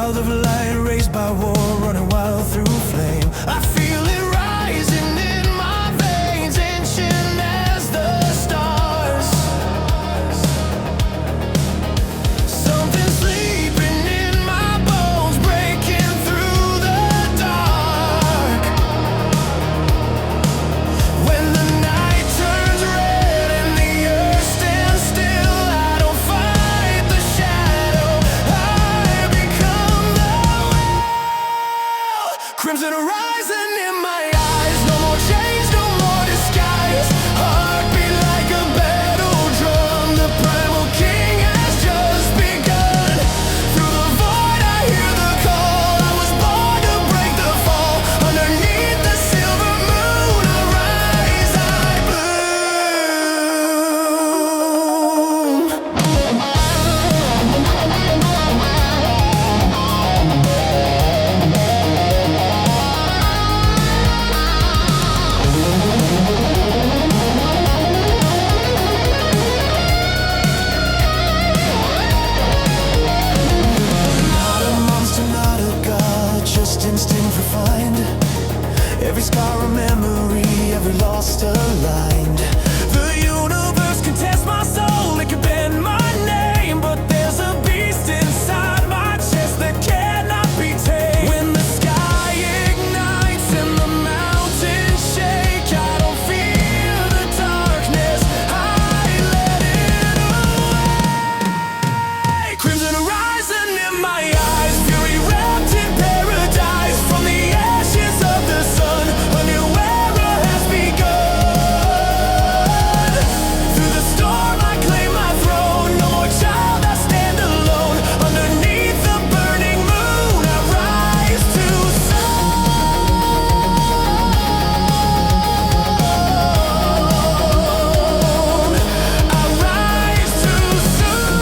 child of light, raised by war, running wild through flame. I feel it rising in my veins, ancient as the stars. Something sleeping in my bones, breaking through the dark. When the night turns red and the earth stands still, I don't fight the shadow, I become the will. Crimson horizon in my eyes, no more chains, no more disguise. Heartbeat like a battle drum, the primal king has just begun. Through the void I hear the call, I was born to break the fall. Underneath the silver moon I rise, I bloom. Not a monster, not a god, just instinct refined. Every scar a memory, every lost aligned. The universe can test my soul, it can bend my name, but there's a beast inside my chest that cannot be tamed. When the sky ignites and the mountains shake, I don't fear the darkness, I let it away. Crimson horizon in my eyes, fury wrapped in paradise. From the ashes of the sun, a new era has begun. Through the storm I claim my throne, no more child, I stand alone. Underneath the burning moon I rise to soon. I rise too soon.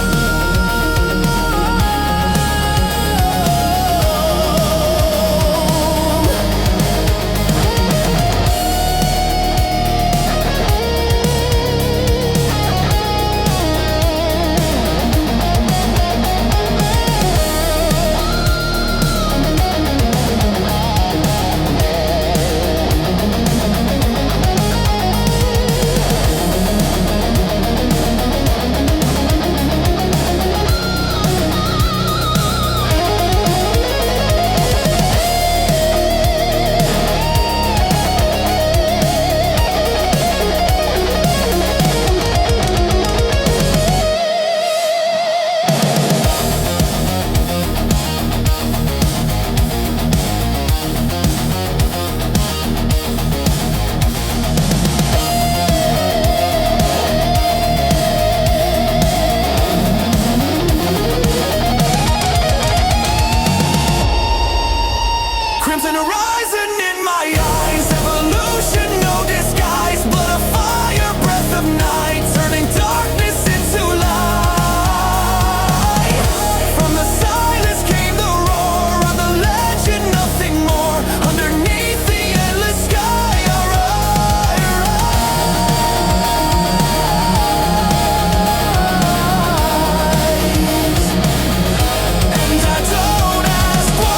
Crimson horizon in my eyes, evolution, no disguise, but a fire breath of night, turning darkness into light. From the silence came the roar, I'm the legend, nothing more. Underneath the endless sky, I rise. And I don't ask why.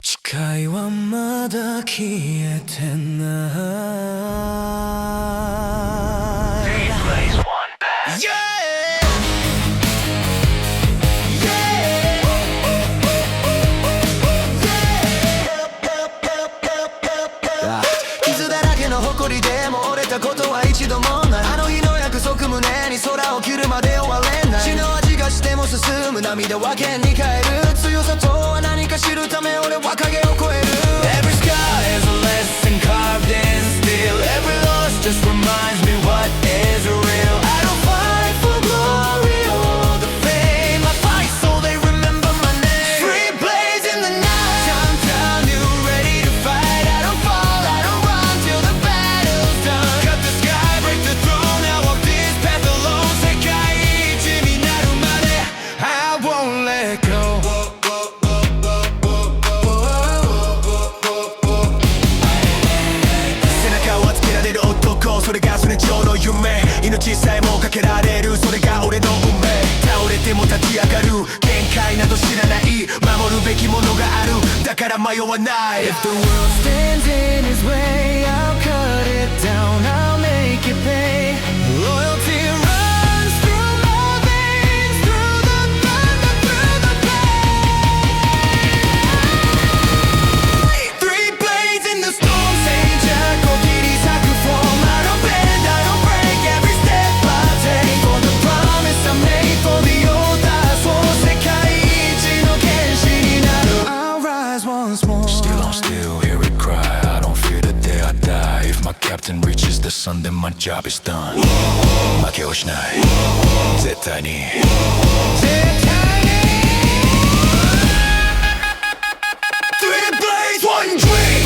誓いはまだ消えてない。Yeah! Yeah! 傷だらけの誇りでも折れたことは一度もない。あの日の約束胸に空を切るまで終われない。血の味がしても進む涙は剣に変える。強さとは何か知るため俺は影を越える。 Every scar is a lesson carved in steel. Every loss just reminds me what is real. I don't fight for glory or the fame, I fight so they remember my name. Free blaze in the night, downtown, you ready to fight. I don't fall, I don't run till the battle's done. Cut the sky, break the throne, I walk this path alone. 世界一になるまで I won't let go. から迷わない If the world stands in his way, I'll cut it down, I'll make it pay. Loyalty runs through my veins, through the thunder, through the pain. Three blades in the storm, Saint Jack, Kokiri Sakuform. I don't bend, I don't break, every step I take. For the promise I made, for the oath I swore. Sekaiichi no kenshi ni naru. I'll rise once more. Still I'm still hear it cry. I don't fear the day I die. If my captain reaches the sun, then my job is done. 負けをしない絶対に Three blades, one dream.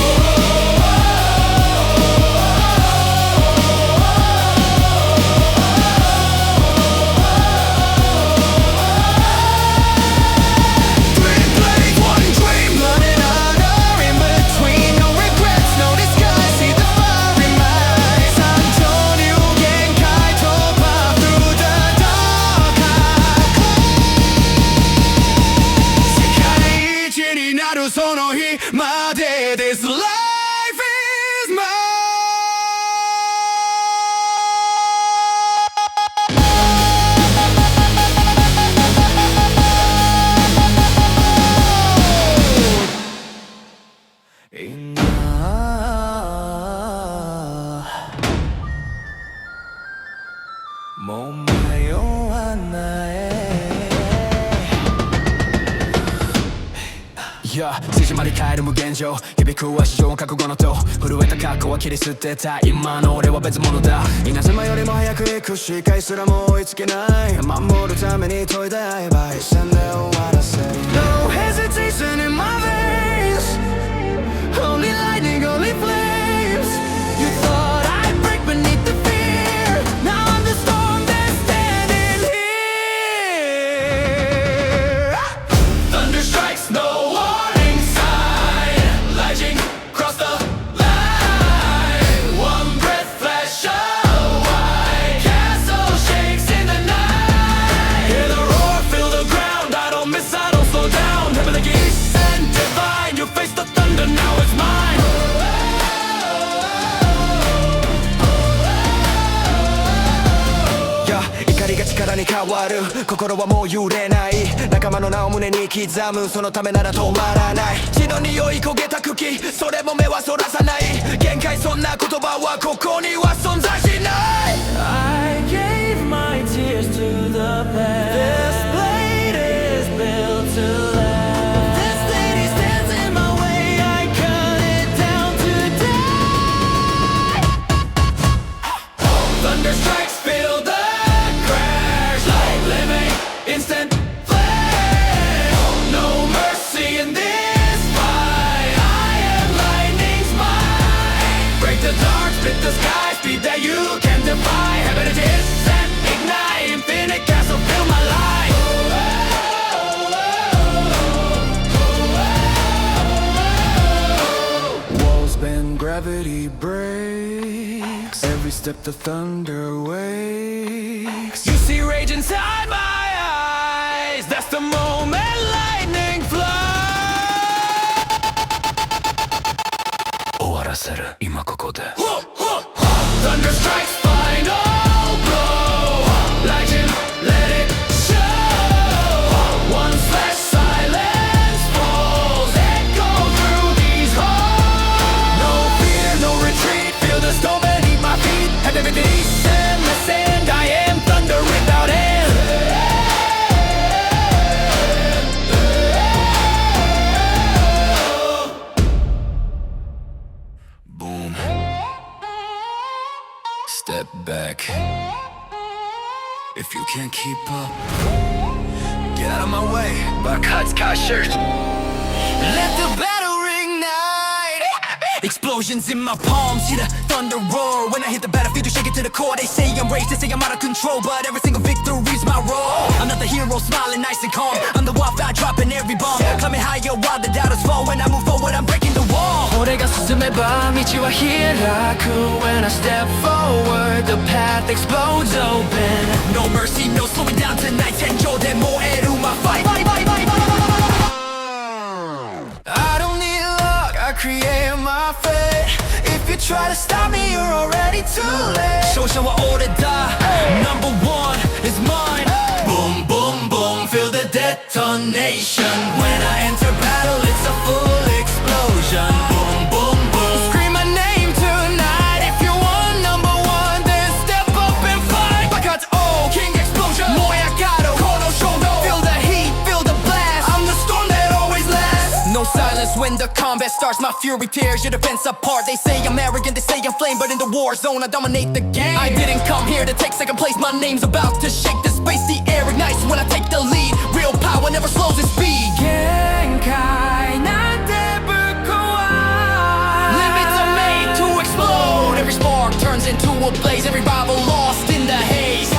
Three blades, one dream. Running under, in between, no regrets, no disguise. See the fire in my eyes. Santonyu Genkai Toba through the dark eye. 世界一になるその日まで This life is mine. 뭐 마요하나에 Yeah, 筋まで変える無限上響くは史上覚悟の塔震えた過去は切り捨てた今の俺は別物だ稲妻よりも早く行く視界すらも追いつけない守るために研いだ刃一線で終わらせ No hesitation in my veins. Only lightning, only flames. You thought I'd break beneath the fear. Now I'm the storm that's standing here. Thunder strikes, no warning sign. Lightning cross the line. One breath, flash of white. Castle shakes in the night. Hear the roar, feel the ground. I don't miss, I don't slow down. Heaven like east and divine. You face the thunder, now it's mine. Yeah, 怒りが力に変わる心はもう揺れない仲間の名を胸に刻むそのためなら止まらない血の匂い焦げた茎それも目はそらさない限界そんな言葉はここには存在しない I gave my tears to the past. This blade is built to last. This lady stands in my way. I cut it down today. Thunder strikes, feel the crash like living instant flame. No mercy in this fight. I am lightning's might. Break the dark, split the sky, speed that you can defy. Heaven is and ignite. Infinite castle, fill my life. Walls bend, gravity breaks. Every step the thunder wakes. You see rage inside my eyes. That's the moment lightning flies. 終わらせる今ここで Thunder strikes, final blow. Lightning, let it show. One flash, silence falls. Echo through these halls. No fear, no retreat. Feel the storm beneath my feet. Have everything descend, ascend. I am thunder without end. Boom. Step back. If you can't keep up, Get out of my way. Buckhuts, car shirt. Let the battle ring night. Explosions in my palms, see the thunder roar. When I hit the battlefield, you shake it to the core. They say I'm raged, they say I'm out of control, but every single victory's my role. I'm not the hero, smiling nice and calm. I'm the wildfire, dropping every bomb. Climbing higher while the doubters fall. When I move forward, I'm breaking the wall. 俺が進めば道は開く When I step forward, the path explodes open. No mercy, no slowing down tonight. 天井で燃える my fight. I don't need create my fate. If you try to stop me, you're already too late. 쇼쇼와 오래다 Number one is mine. Boom boom boom feel the detonation. When I enter battle it's a full explosion. Boom boom boom Scream my name tonight. If you want number one, then step up and fight. 바깥 oh king explosion. 뭐야 가도 코너 쇼도. Feel the heat, feel the blast. I'm the storm that always lasts. No silence when the combat starts. My fury tears your defense apart. They say I'm arrogant, they say I'm flame, but in the war zone I dominate the game. I didn't come here to take second place. My name's about to shake the space. The air ignites when I take the lead. Real power never slows its speed.限界なんてぶっ壊 Limits are made to explode. Every spark turns into a blaze. Every rival lost in the haze.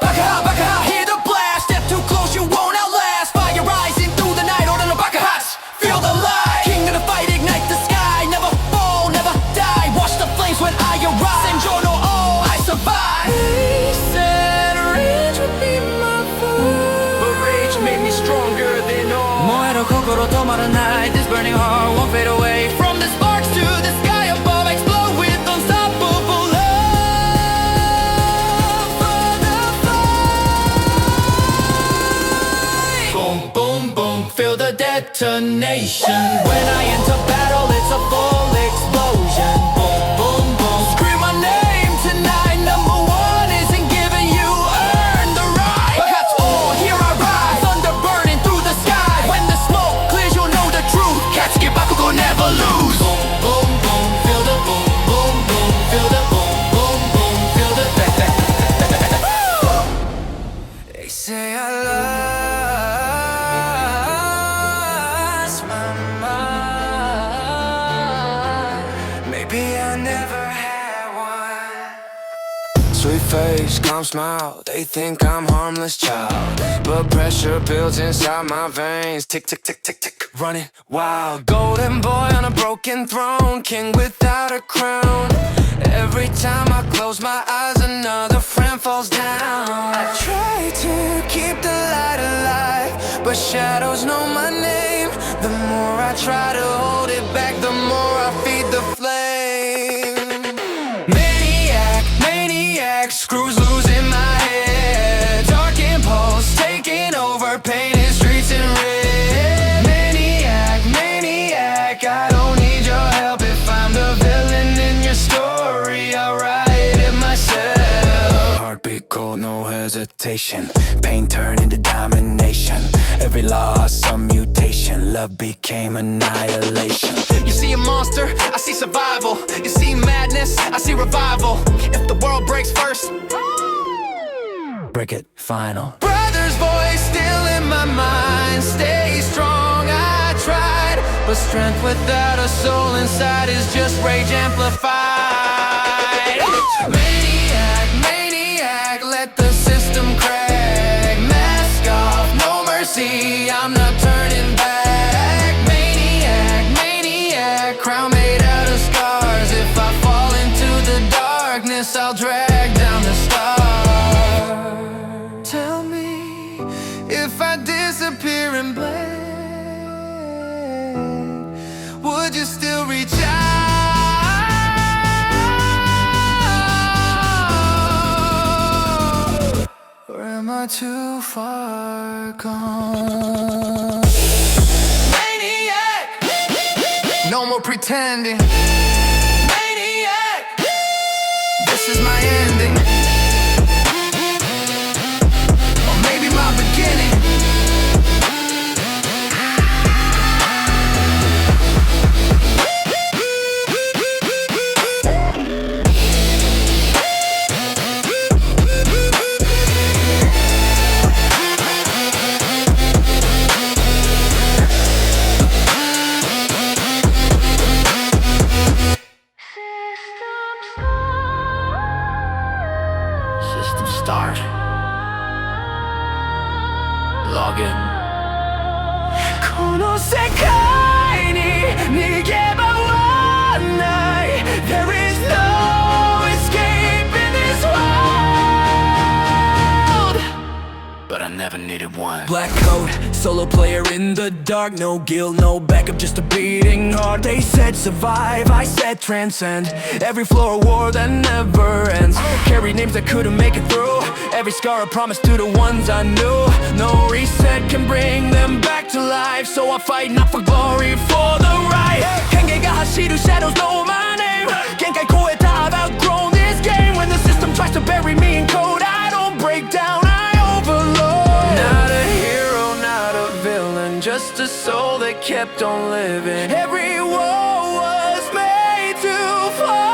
Baka, hear the blast. Step too close, you won't outlast. Fire rising through the night. Order no baka hats. Feel the light. King of the fight, ignite the sky. Never fall, never die. Watch the flames when I arrive. Senjo no oh, I survive. They said rage would be my food, But rage made me stronger than all. 燃える心止まらない This burning heart won't fade away. From the sparks to the sky above, explode with unstoppable love. For the fight. Boom, boom, boom, feel the detonation. When I enter battle, it's a full explosion. Boom, boom, boom, scream my name tonight. Number one isn't giving you earn the right. That's all, here I rise. Thunder burning through the sky. When the smoke clears, you'll know the truth. Cats get back, go never lose. Boom, boom, boom, feel the boom, boom, boom, feel the boom, boom, boom, feel the They say I lost my mind. Maybe I never had one. Sweet face, calm smile. They think I'm harmless child, but pressure builds inside my veins. Tick, tick, tick, tick, tick, running wild. Golden boy on a broken throne, king without a crown. Every time I close my eyes, another friend falls down. I try to keep the light alive, but shadows know my name. The more I try to hold it back, the more I feed the flame. Maniac, maniac, screws loose in my head. Dark impulse taking over, painting streets in red. Maniac, maniac, I don't need your help. If I'm the villain in your story, I'll write it myself. Heartbeat cold, no hesitation. Pain turned into domination. Every loss, some mutation. Love became annihilation. You see a monster, I see survival. You see madness, I see revival. If the world breaks first, Break it, final. Brother's voice still in my mind. Stay strong, I tried, but strength without a soul inside is just rage amplified. Maniac, maniac, let the system crack. Mask off, no mercy, I'm not turning back. Maniac, maniac, crown made out of scars. If I fall into the darkness, I'll drag down the stars. Tell me, if I disappear in black, would you still reach out? Or am I too far gone? Maniac, no more pretending. Maniac, this is my ending. Or maybe my beginning. System start. Log in. この世界に逃げ場はない There is no escape in this world But I never never needed one. Black coat, solo player in the dark. No guilt, no backup, just a beating heart. They said survive, I said transcend. Every floor a war that never ends. Carry names that couldn't make it through. Every scar a promise to the ones I knew. No reset can bring them back to life. So I fight not for glory, for the right. Kenge가 하시루 shadows know my name. Genkai koeta, I've outgrown this game. When the system tries to bury me in code, I don't break down, I overload. Not a hero, not a villain, just a soul that kept on living. Every war was made to fall.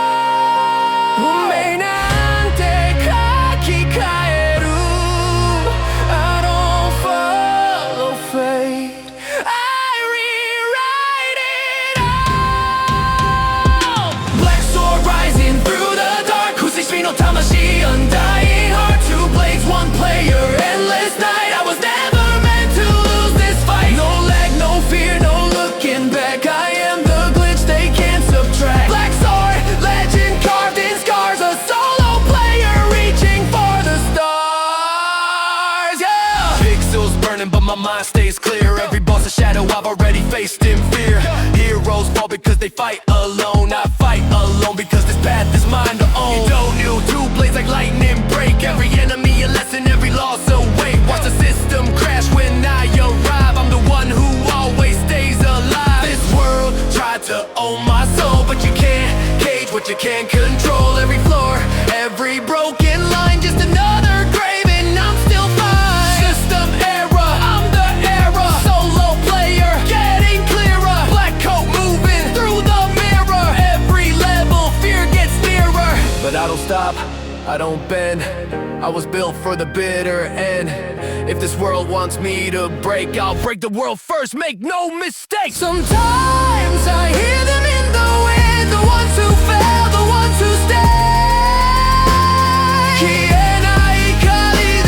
I don't follow fate, I rewrite it all. Black sword rising through the dark. Kusishi no tamashi, undying heart. Two blades, one player, endless night. I was never meant to lose this fight. No lag, no fear, no looking back. I am the glitch they can't subtract. Black sword, legend carved in scars. A solo player reaching for the stars, yeah. Pixels burning but my mind stays clear. Every boss a shadow I've already faced in fear. Heroes fall because they fight alone. I fight alone because this path is mine to own. You don't know, two blades like lightning break. Every enemy a lesson, every loss a weight. Watch the system crash when I arrive. I'm the one who always stays alive. This world tried to own my soul, but you can't cage what you can't control. Every floor, every broken line, just another grave and I'm still fine. System error, I'm the error. Solo player, getting clearer. Black coat moving through the mirror. Every level, fear gets nearer. But I don't stop, I don't bend. I was built for the bitter end. If this world wants me to break, I'll break the world first, make no mistake. Sometimes I hear them in the wind, the ones who fell, the ones who stay.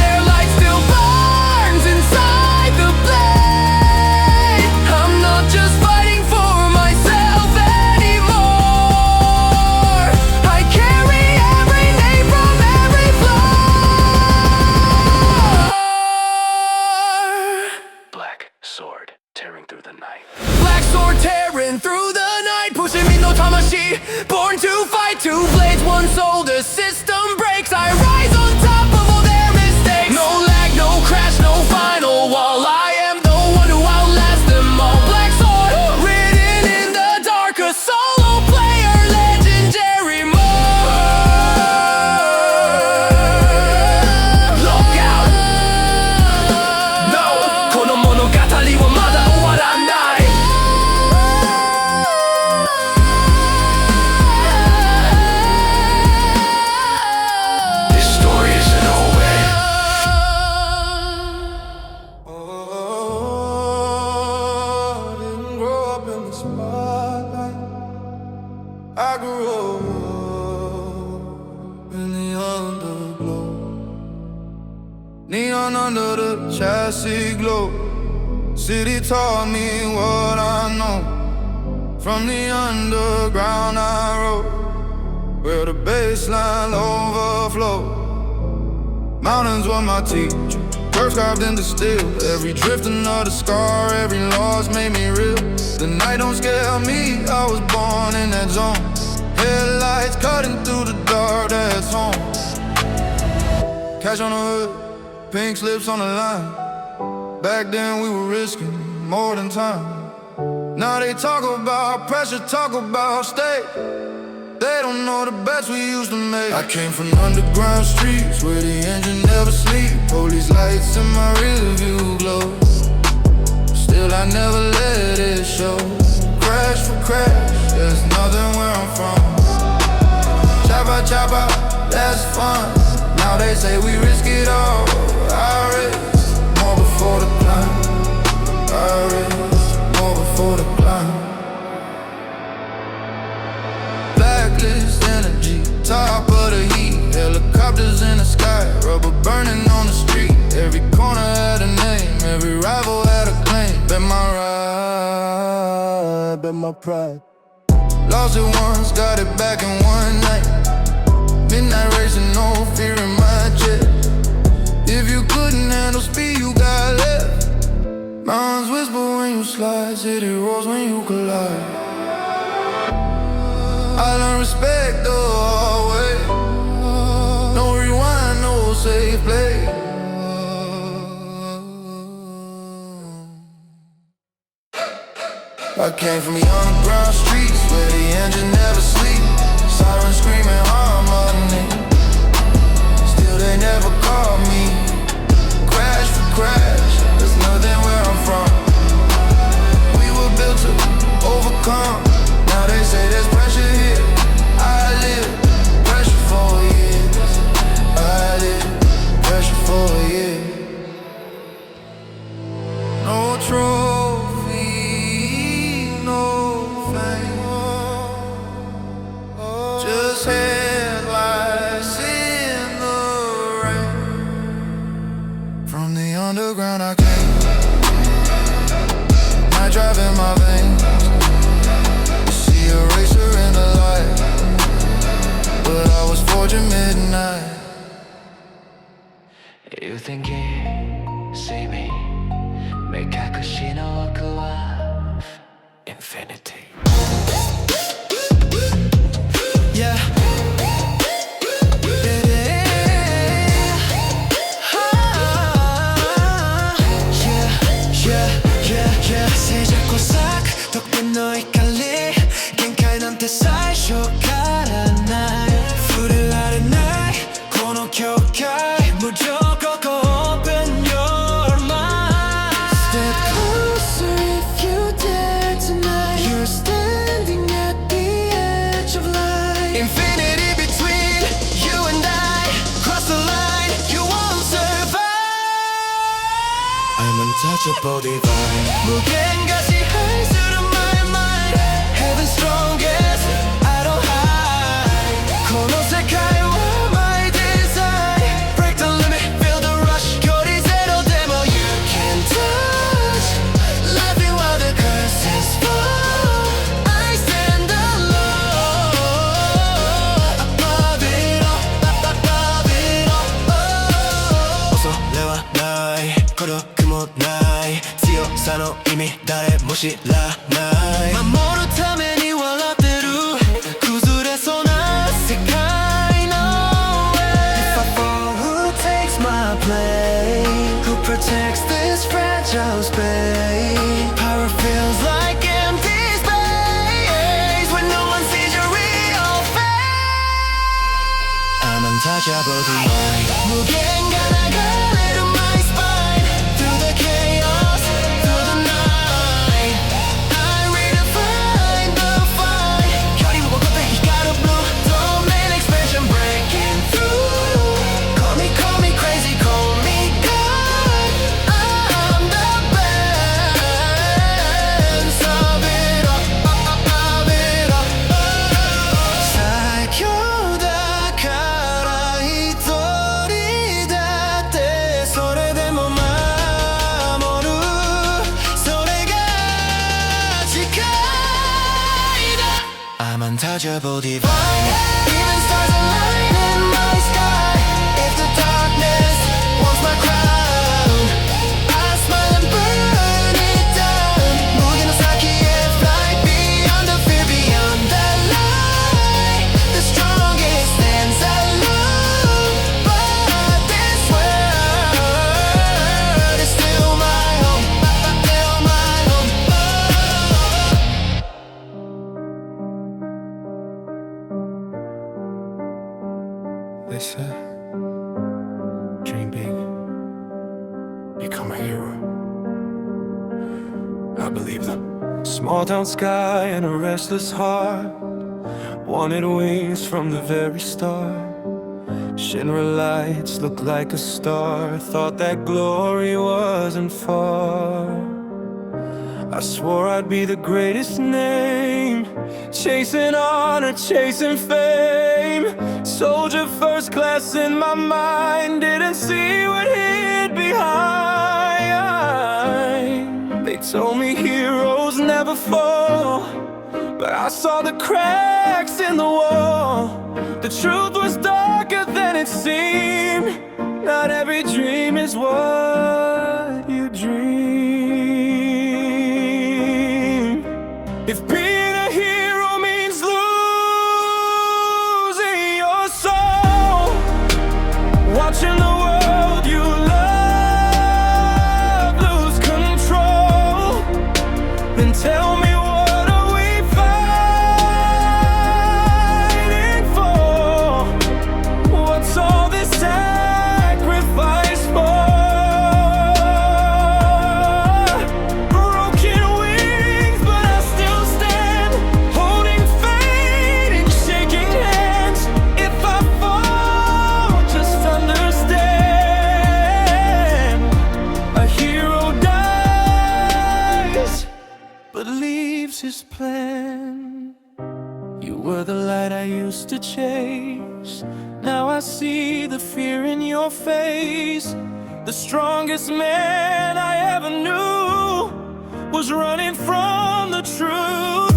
Their light still burns inside the blade. I'm not just fighting for myself anymore. I carry every name from every floor. Black sword tearing through the night. Black sword tearing through the night. Pushing me no tamashi, born to fight. Two blades, one soul, the system breaks. I rise on top of all their mistakes. No lag, no crash, no final wall. I am the one who outlasts them all. Black sword, written in the dark. A solo player, legendary mode. Look out, no, この物語はまだ終わらない。This story isn't over. Didn't grow up in the spotlight. I grew up in the underglow. Neon under the chassis glow. City taught me what I know. From the underground I rode, where the baseline overflow. Mountains were my teacher, curves carved into steel. Every drift another scar, every loss made me real. The night don't scare me, I was born in that zone. Headlights cutting through the dark, that's home. Cash on the hood, pink slips on the line. Back then we were risking more than time. Now they talk about pressure, talk about state. They don't know the bets we used to make. I came from underground streets where the engine never sleep. Police lights in my rearview glow. Still I never let it show. Crash for crash, there's nothing where I'm from. Chopper, chopper, that's fun. Now they say we risk it all. I risk more before the climb. I risk more before the climb. Blacklist energy, top of the heat. Helicopters in the sky, rubber burning on the street. Every corner had a name, every rival had a claim. Bet my ride, bet my pride. Lost it once, got it back in one night. Midnight racing, no fear in my chest. If you couldn't handle speed, you got left. Mountains whisper when you slide, city roars when you collide. I learned respect the hard way. No rewind, no safe play. I came from the underground streets where the engine never sleep. Sirens screaming harmony. Still they never called me. Crash for crash, there's nothing where I'm from. We were built to overcome. Now they say there's pressure here. I live pressure for years. I live pressure for years. No trophy, no fame, just headlights in the rain. From the underground I came, night driving my veins. You see a racer in the light, but I was forging midnight. You think you see me? 目隠しの奥は Infinity. Yeah. 새 잡고 싹 덕분 너의 깔리限界なんて最初からない触れられないこの境界無条件 Open your mind. Step closer if you dare tonight. You're standing at the edge of light. Infinity between you and I. Cross the line, you won't survive. I'm untouchable divine. 무게가 지할수록 my mind. Heaven's strongest, I don't hide. この世界は my design. Break the limit, feel the rush. 距離ゼロでも you can touch. Laughing while the curses fall. I stand alone. Above it all, above it all. 恐れはない孤独もない強さの意味誰も知らない守るために笑ってる崩れそうな世界の上 If I fall, who takes my place? Who protects this fragile space? Power feels like empty space when no one sees your real face. I'm untouchable divine. 무게가 나가래도 my spine through the chaos, through the night. I redefine the fight. 결이 보고 걷대 got a blue domain expansion breaking through. Call me crazy, call me God. I'm the best of it all, of it all. 最強だから一人だってそれでも守るそれが誓いだ I'm untouchable divine. Even stars align in my sky. If the darkness wants my crown, I smile and burn it down. 무게는 사기에 fly beyond the fear, beyond the light. The strongest stands alone. But this world is still my home, still my home. They said, dream big, become a hero. I believe them. Small town sky and a restless heart. Wanted wings from the very start. Shinra lights look like a star. Thought that glory wasn't far. I swore I'd be the greatest name. Chasing honor, chasing fame. Soldier first class in my mind. Didn't see what hid behind. They told me heroes never fall, but I saw the cracks in the wall. The truth was darker than it seemed. Not every dream dream is what you dream. If being a hero means losing your soul, watching the world you love lose control, then tell me, what are we fighting for? What's all this sacrifice for? Broken wings, but I still stand, holding fate and shaking hands. If I fall, just understand, a hero dies but leaves his plan. You were the light I used to chase. Now I see the fear in your face. The strongest man I ever knew was running from the truth.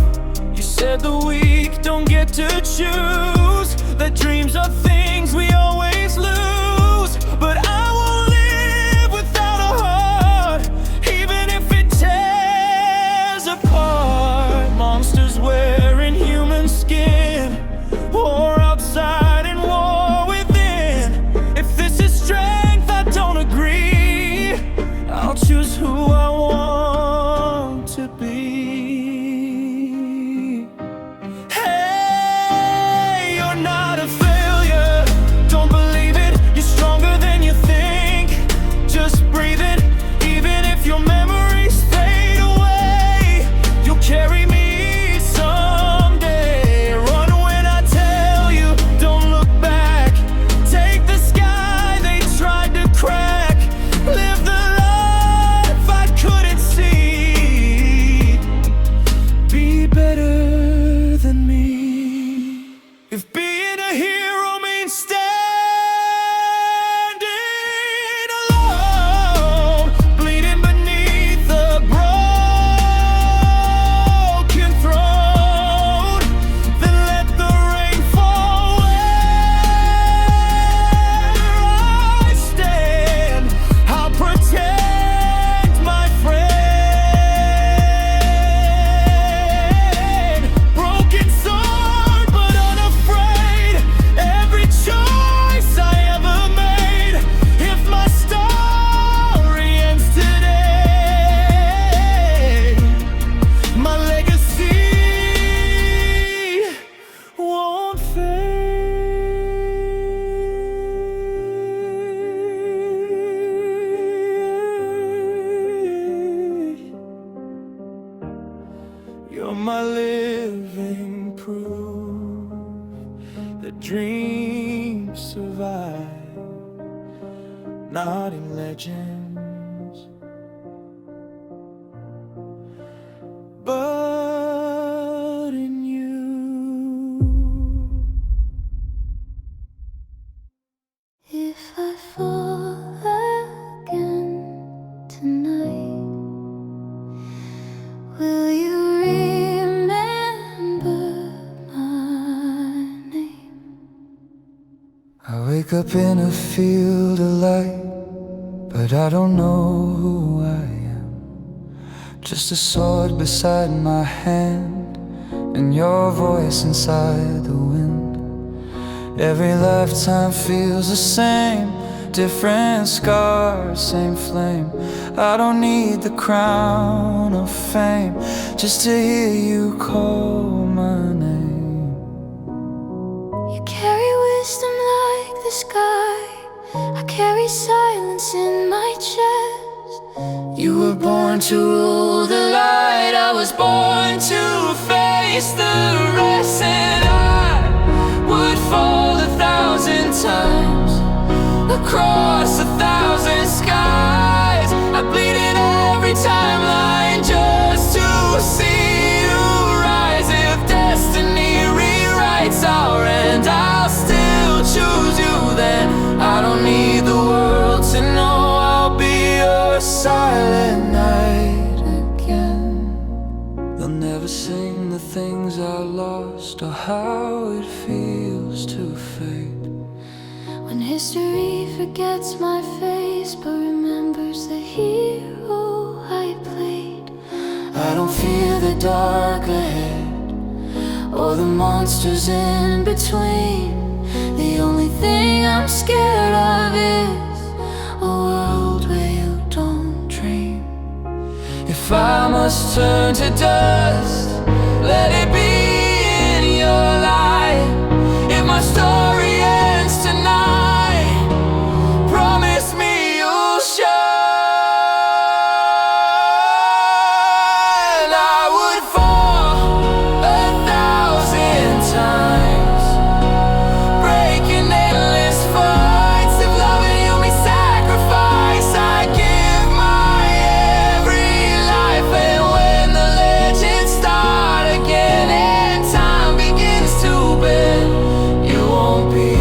You said the weak don't get to choose, that dreams are things we always lose. But I won't live without a heart, even if it tears apart. Monsters wearing human skin, war outside and war within. If this is strength, I don't agree. I'll choose who I want to be. Hey, you're not a failure, don't believe it. You're stronger than you think, just breathe it. Even if your memories fade away, you'll carry me someday. Run when I tell you, don't look back. Take the sky they tried to crack. Live the life I couldn't see. Be better than me. If being a hero means standing alone, bleeding beneath a broken throne, then let the rain fall where I stand. I'll protect my friend. Broken sword, but unafraid. Every choice I ever made. If my story ends today, my legacy won't fade. You're my living proof that dreams survive, not in legends, but in you. If I fall again tonight, will you remember my name? I wake up in a field of light, but I don't know who I am. Just a sword beside my hand, and your voice inside the wind. Every lifetime feels the same, different scars, same flame. I don't need the crown of fame, just to hear you call my name. You carry wisdom like the sky, I carry silence in my chest. You were born to rule the light, I was born to face the rest. And I would fall 1,000 times across 1,000 skies. I bleed in every timeline just to see you rise. If destiny rewrites our end, I'll still choose you then. I don't need the world to know I'll be your silent night again. They'll never sing the things I lost or how it feels to fade. When history forgets my face, face but remembers the hero I played. I don't fear the dark ahead or the monsters in between. The only thing I'm scared of is a world where you don't dream. If I must turn to dust, let it be in your light. If my story ends tonight, promise me you'll shine. I would fall 1,000 times, breaking endless fights. If loving you means sacrifice, I give my every life. And when the legends start again and time begins to bend, you won't be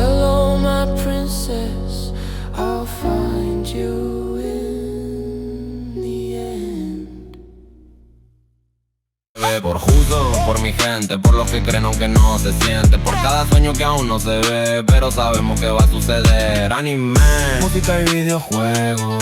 alone, my princess. I'll find you in the end. Por JuZo, por mi gente, por los que creen aunque no se siente, por cada sueño que aún no se ve, pero sabemos que va a suceder. Anime, música y videojuegos,